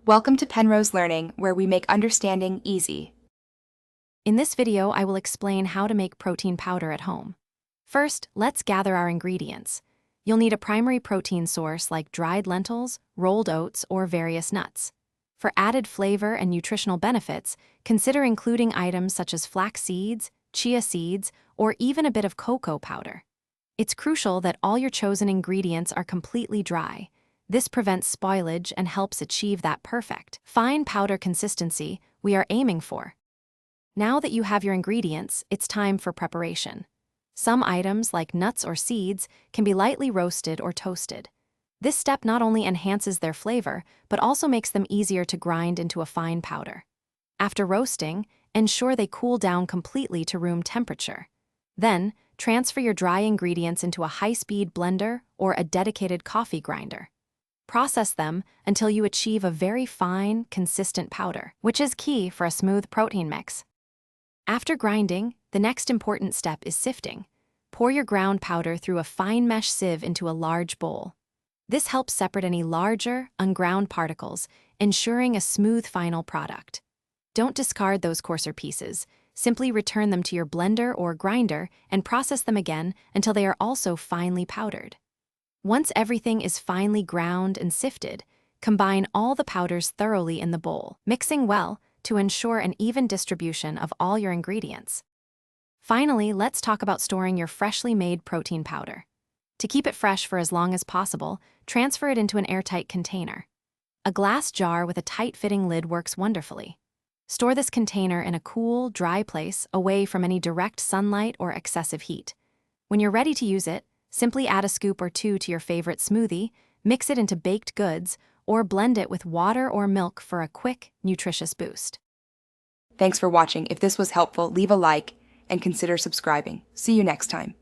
Welcome to Penrose Learning, where we make understanding easy. In this video, I will explain how to make protein powder at home. First, let's gather our ingredients. You'll need a primary protein source like dried lentils, rolled oats, or various nuts. For added flavor and nutritional benefits, consider including items such as flax seeds, chia seeds, or even a bit of cocoa powder. It's crucial that all your chosen ingredients are completely dry. This prevents spoilage and helps achieve that perfect, fine powder consistency we are aiming for. Now that you have your ingredients, it's time for preparation. Some items, like nuts or seeds, can be lightly roasted or toasted. This step not only enhances their flavor, but also makes them easier to grind into a fine powder. After roasting, ensure they cool down completely to room temperature. Then, transfer your dry ingredients into a high-speed blender or a dedicated coffee grinder. Process them until you achieve a very fine, consistent powder, which is key for a smooth protein mix. After grinding, the next important step is sifting. Pour your ground powder through a fine mesh sieve into a large bowl. This helps separate any larger, unground particles, ensuring a smooth final product. Don't discard those coarser pieces. Simply return them to your blender or grinder and process them again until they are also finely powdered. Once everything is finely ground and sifted, combine all the powders thoroughly in the bowl, mixing well to ensure an even distribution of all your ingredients. Finally, let's talk about storing your freshly made protein powder. To keep it fresh for as long as possible, transfer it into an airtight container. A glass jar with a tight-fitting lid works wonderfully. Store this container in a cool, dry place away from any direct sunlight or excessive heat. When you're ready to use it, simply add a scoop or two to your favorite smoothie, mix it into baked goods, or blend it with water or milk for a quick, nutritious boost. Thanks for watching. If this was helpful, leave a like and consider subscribing. See you next time.